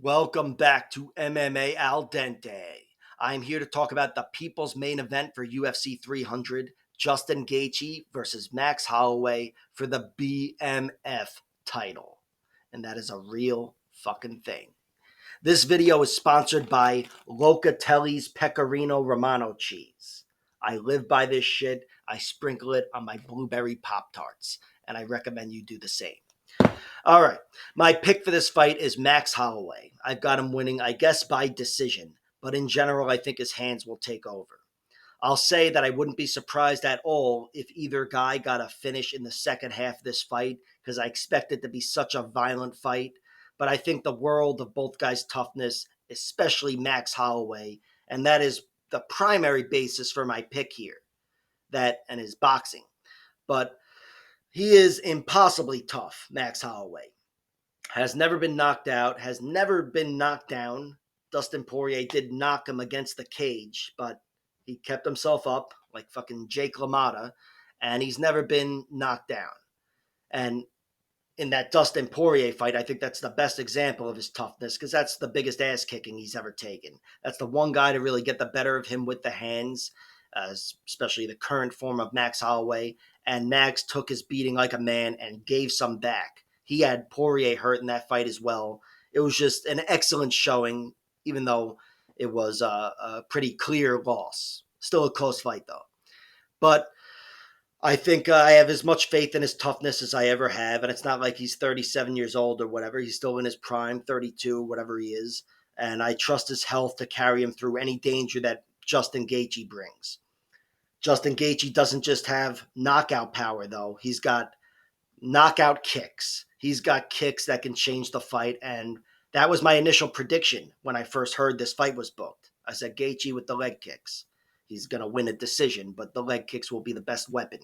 Welcome back to MMA Al Dente. I'm here to talk about the people's main event for UFC 300, Justin Gaethje versus Max Holloway for the BMF title. And that is a real fucking thing. This video is sponsored by Locatelli's Pecorino Romano cheese. I live by this shit. I sprinkle it on my blueberry Pop-Tarts, and I recommend you do the same. All right. My pick for this fight is Max Holloway. I've got him winning, I guess, by decision, but in general, I think his hands will take over. I'll say that I wouldn't be surprised at all if either guy got a finish in the second half of this fight because I expect it to be such a violent fight. But I think the world of both guys' toughness, especially Max Holloway, and that is the primary basis for my pick here, that and his boxing. But he is impossibly tough, Max Holloway. Has never been knocked out, has never been knocked down. Dustin Poirier did knock him against the cage, but he kept himself up like fucking Jake LaMotta, and he's never been knocked down. And in that Dustin Poirier fight, I think that's the best example of his toughness because that's the biggest ass kicking he's ever taken. That's the one guy to really get the better of him with the hands, especially the current form of Max Holloway. And Max took his beating like a man and gave some back. He had Poirier hurt in that fight as well. It was just an excellent showing, even though it was a pretty clear loss. Still a close fight, though. But I think I have as much faith in his toughness as I ever have. And it's not like he's 37 years old or whatever. He's still in his prime, 32, whatever he is. And I trust his health to carry him through any danger that Justin Gaethje brings. Justin Gaethje doesn't just have knockout power, though. He's got knockout kicks. He's got kicks that can change the fight. And that was my initial prediction when I first heard this fight was booked. I said Gaethje with the leg kicks. He's going to win a decision, but the leg kicks will be the best weapon.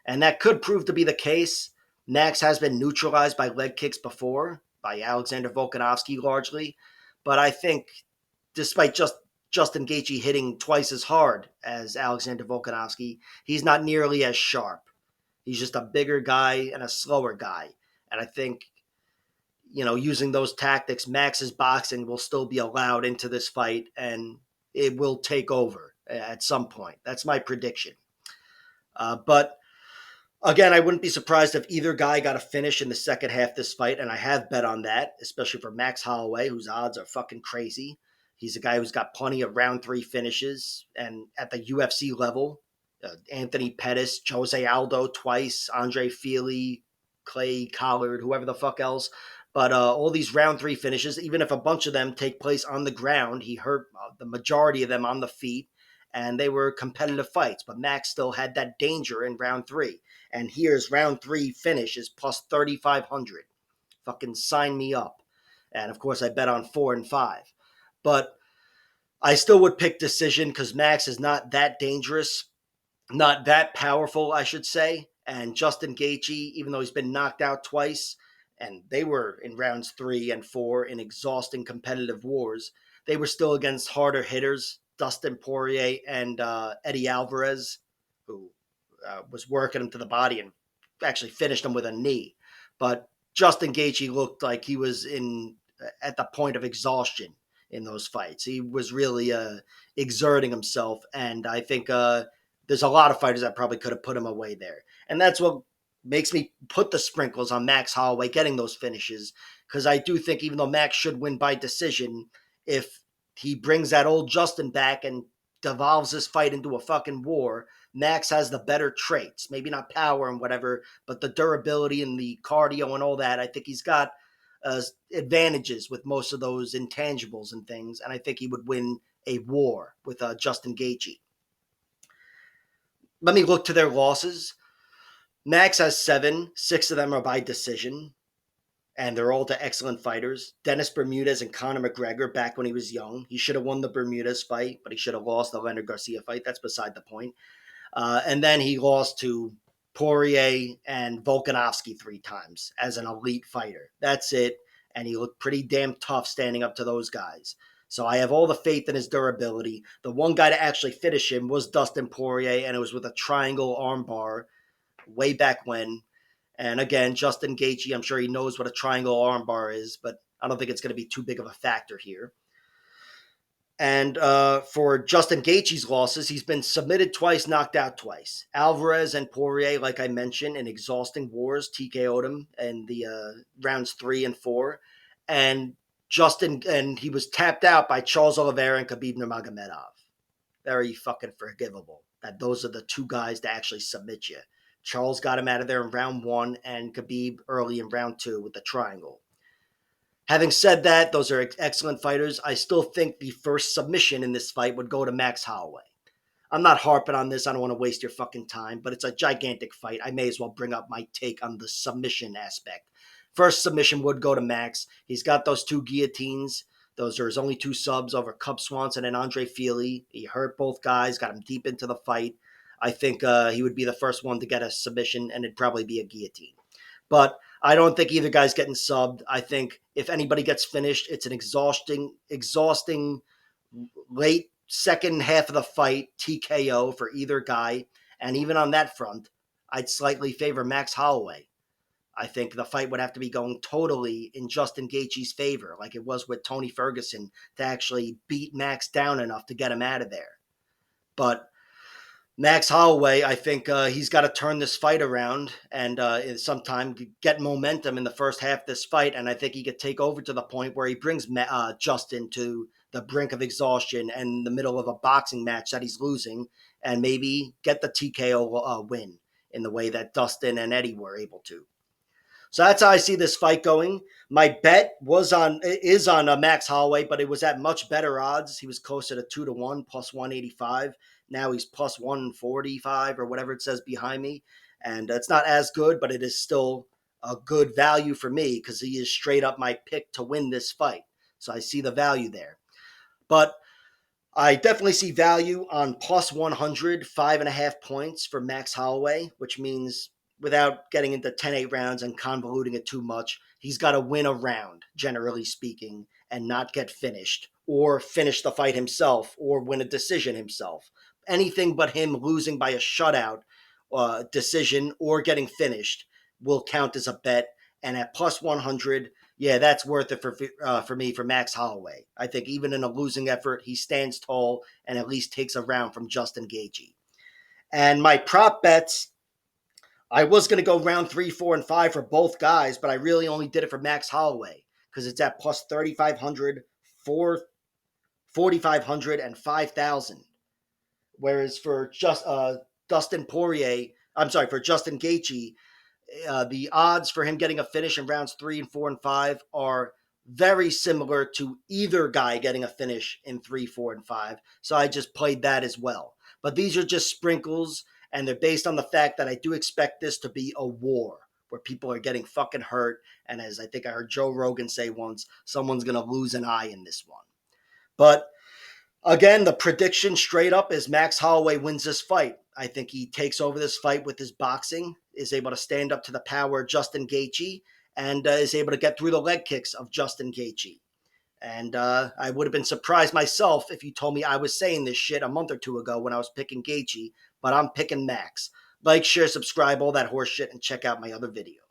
And that could prove to be the case. Max has been neutralized by leg kicks before, by Alexander Volkanovski largely. But I think despite Justin Gaethje hitting twice as hard as Alexander Volkanovski, he's not nearly as sharp. He's just a bigger guy and a slower guy. And I think, using those tactics, Max's boxing will still be allowed into this fight and it will take over at some point. That's my prediction. But again, I wouldn't be surprised if either guy got a finish in the second half of this fight, and I have bet on that, especially for Max Holloway, whose odds are fucking crazy. He's a guy who's got plenty of round three finishes, and at the UFC level, Anthony Pettis, Jose Aldo twice, Andre Fili, Clay Collard, whoever the fuck else. But all these round three finishes, even if a bunch of them take place on the ground, he hurt the majority of them on the feet, and they were competitive fights. But Max still had that danger in round three. And here's round three finish is plus 3,500. Fucking sign me up. And of course, I bet on 4 and 5. But I still would pick decision because Max is not that dangerous, not that powerful, I should say. And Justin Gaethje, even though he's been knocked out twice, and they were in rounds 3 and 4 in exhausting competitive wars, they were still against harder hitters, Dustin Poirier and Eddie Alvarez, who was working him to the body and actually finished him with a knee. But Justin Gaethje looked like he was at the point of exhaustion in those fights. He was really exerting himself, and I think there's a lot of fighters that probably could have put him away there. And that's what makes me put the sprinkles on Max Holloway getting those finishes, because I do think even though Max should win by decision, if he brings that old Justin back and devolves this fight into a fucking war, Max has the better traits. Maybe not power and whatever, but the durability and the cardio and all that. I think he's got advantages with most of those intangibles and things, and I think he would win a war with Justin Gaethje. Let me look to their losses. Max has 7. 6 of them are by decision, and they're all to excellent fighters. Dennis Bermudez and Conor McGregor back when he was young. He should have won the Bermudez fight, but he should have lost the Leonard Garcia fight. That's beside the point. And then he lost to Poirier and Volkanovski 3 times as an elite fighter. That's it. And he looked pretty damn tough standing up to those guys. So I have all the faith in his durability. The one guy to actually finish him was Dustin Poirier, and it was with a triangle armbar way back when. And again, Justin Gaethje, I'm sure he knows what a triangle armbar is, but I don't think it's going to be too big of a factor here. And for Justin Gaethje's losses, he's been submitted twice, knocked out twice. Alvarez and Poirier, like I mentioned, in exhausting wars, TKO'd him in the rounds 3 and 4. And he was tapped out by Charles Oliveira and Khabib Nurmagomedov. Very fucking forgivable that those are the two guys that actually submit you. Charles got him out of there in round 1 and Khabib early in round 2 with the triangle. Having said that, those are excellent fighters. I still think the first submission in this fight would go to Max Holloway. I'm not harping on this. I don't want to waste your fucking time, but it's a gigantic fight. I may as well bring up my take on the submission aspect. First submission would go to Max. He's got those 2 guillotines. Those are his only 2 subs over Cub Swanson and Andre Fili. He hurt both guys, got him deep into the fight. I think he would be the first one to get a submission, and it'd probably be a guillotine. But I don't think either guy's getting subbed. I think if anybody gets finished, it's an exhausting late second half of the fight TKO for either guy. And even on that front, I'd slightly favor Max Holloway. I think the fight would have to be going totally in Justin Gaethje's favor, like it was with Tony Ferguson, to actually beat Max down enough to get him out of there. But Max Holloway, I think he's got to turn this fight around and sometime get momentum in the first half of this fight. And I think he could take over to the point where he brings Justin to the brink of exhaustion and in the middle of a boxing match that he's losing, and maybe get the TKO win in the way that Dustin and Eddie were able to. So that's how I see this fight going. My bet is on Max Holloway, but it was at much better odds. He was closer to 2-1, plus 185. Now he's plus 145 or whatever it says behind me. And it's not as good, but it is still a good value for me because he is straight up my pick to win this fight. So I see the value there. But I definitely see value on plus 100, 5.5 points for Max Holloway, which means without getting into 10-8 rounds and convoluting it too much, he's got to win a round, generally speaking, and not get finished or finish the fight himself or win a decision himself. Anything but him losing by a shutout decision or getting finished will count as a bet. And at plus 100, yeah, that's worth it for me for Max Holloway. I think even in a losing effort, he stands tall and at least takes a round from Justin Gaethje. And my prop bets, I was going to go round 3, 4, and 5 for both guys, but I really only did it for Max Holloway because it's at plus 3,500, 4,500, and 5,000. Whereas for for Justin Gaethje, the odds for him getting a finish in rounds 3 and 4 and 5 are very similar to either guy getting a finish in 3, 4, and 5. So I just played that as well. But these are just sprinkles, and they're based on the fact that I do expect this to be a war where people are getting fucking hurt. And as I think I heard Joe Rogan say once, someone's going to lose an eye in this one. But again, the prediction straight up is Max Holloway wins this fight. I think he takes over this fight with his boxing, is able to stand up to the power of Justin Gaethje, and is able to get through the leg kicks of Justin Gaethje. And I would have been surprised myself if you told me I was saying this shit a month or 2 ago when I was picking Gaethje, but I'm picking Max. Like, share, subscribe, all that horse shit, and check out my other videos.